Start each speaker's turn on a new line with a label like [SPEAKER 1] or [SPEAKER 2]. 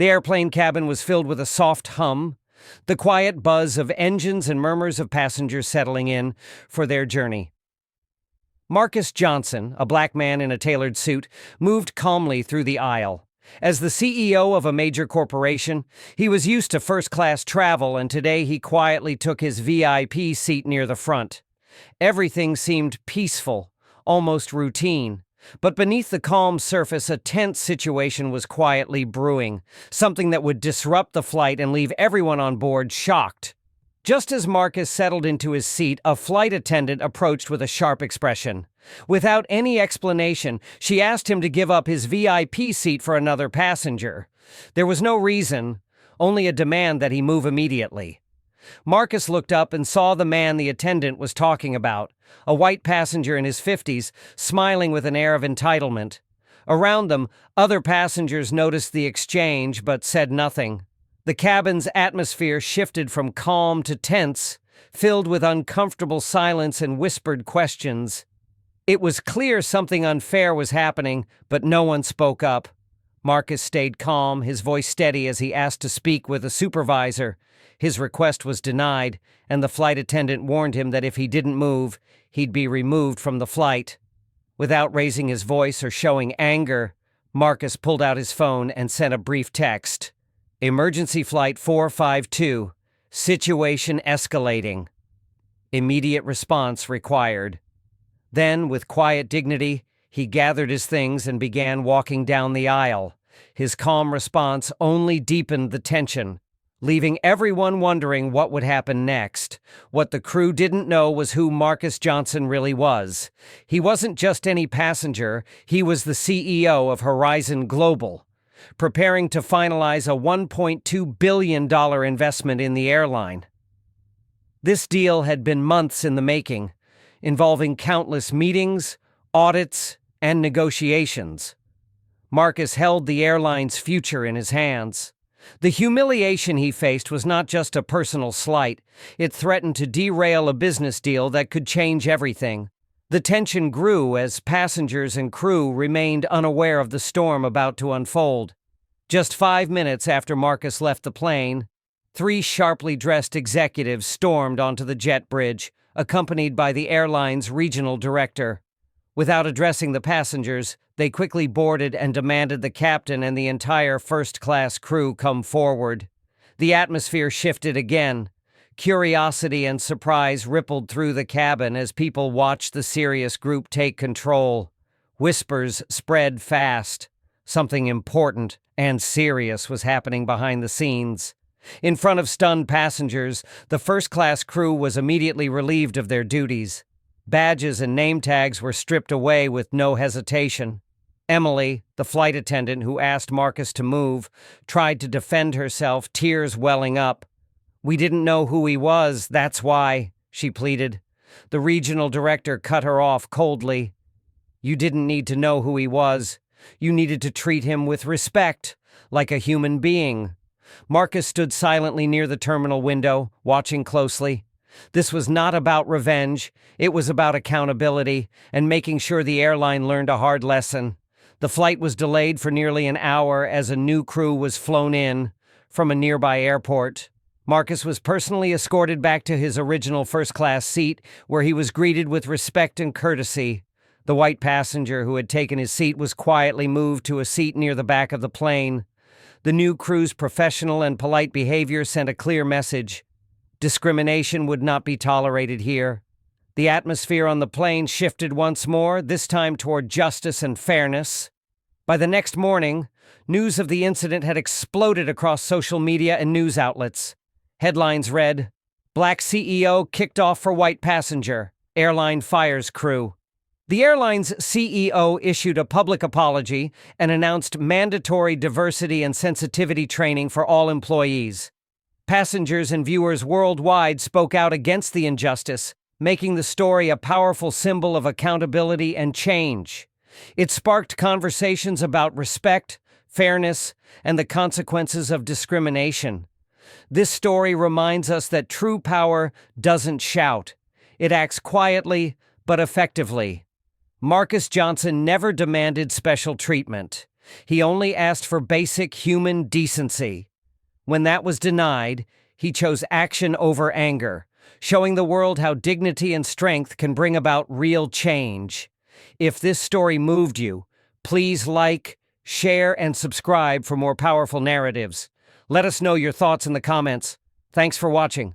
[SPEAKER 1] The airplane cabin was filled with a soft hum, the quiet buzz of engines and murmurs of passengers settling in for their journey. Marcus Johnson, a black man in a tailored suit, moved calmly through the aisle. As the CEO of a major corporation, he was used to first-class travel, and today he quietly took his VIP seat near the front. Everything seemed peaceful, almost routine. But beneath the calm surface, a tense situation was quietly brewing, something that would disrupt the flight and leave everyone on board shocked. Just as Marcus settled into his seat, a flight attendant approached with a sharp expression. Without any explanation, she asked him to give up his VIP seat for another passenger. There was no reason, only a demand that he move immediately. Marcus looked up and saw the man the attendant was talking about, a white passenger in his 50s, smiling with an air of entitlement. Around them, other passengers noticed the exchange but said nothing. The cabin's atmosphere shifted from calm to tense, filled with uncomfortable silence and whispered questions. It was clear something unfair was happening, but no one spoke up. Marcus stayed calm, his voice steady as he asked to speak with a supervisor. His request was denied, and the flight attendant warned him that if he didn't move, he'd be removed from the flight. Without raising his voice or showing anger, Marcus pulled out his phone and sent a brief text. Emergency Flight 452. Situation escalating. Immediate response required. Then, with quiet dignity, he gathered his things and began walking down the aisle. His calm response only deepened the tension, leaving everyone wondering what would happen next. What the crew didn't know was who Marcus Johnson really was. He wasn't just any passenger, he was the CEO of Horizon Global, preparing to finalize a $1.2 billion investment in the airline. This deal had been months in the making, involving countless meetings, audits, and negotiations. Marcus held the airline's future in his hands. The humiliation he faced was not just a personal slight, it threatened to derail a business deal that could change everything. The tension grew as passengers and crew remained unaware of the storm about to unfold. Just 5 minutes after Marcus left the plane, 3 sharply dressed executives stormed onto the jet bridge, accompanied by the airline's regional director. Without addressing the passengers, they quickly boarded and demanded the captain and the entire first-class crew come forward. The atmosphere shifted again. Curiosity and surprise rippled through the cabin as people watched the serious group take control. Whispers spread fast. Something important and serious was happening behind the scenes. In front of stunned passengers, the first-class crew was immediately relieved of their duties. Badges and name tags were stripped away with no hesitation. Emily, the flight attendant who asked Marcus to move, tried to defend herself, tears welling up. "We didn't know who he was, that's why," she pleaded. The regional director cut her off coldly. "You didn't need to know who he was. You needed to treat him with respect, like a human being." Marcus stood silently near the terminal window, watching closely. This was not about revenge, it was about accountability and making sure the airline learned a hard lesson. The flight was delayed for nearly an hour as a new crew was flown in from a nearby airport. Marcus was personally escorted back to his original first-class seat, where he was greeted with respect and courtesy. The white passenger who had taken his seat was quietly moved to a seat near the back of the plane. The new crew's professional and polite behavior sent a clear message. Discrimination would not be tolerated here. The atmosphere on the plane shifted once more, this time toward justice and fairness. By the next morning, news of the incident had exploded across social media and news outlets. Headlines read, "Black CEO kicked off for white passenger. Airline fires crew." The airline's CEO issued a public apology and announced mandatory diversity and sensitivity training for all employees. Passengers and viewers worldwide spoke out against the injustice, making the story a powerful symbol of accountability and change. It sparked conversations about respect, fairness, and the consequences of discrimination. This story reminds us that true power doesn't shout. It acts quietly but effectively. Marcus Johnson never demanded special treatment. He only asked for basic human decency. When that was denied, he chose action over anger, showing the world how dignity and strength can bring about real change. If this story moved you, please like, share, and subscribe for more powerful narratives. Let us know your thoughts in the comments. Thanks for watching.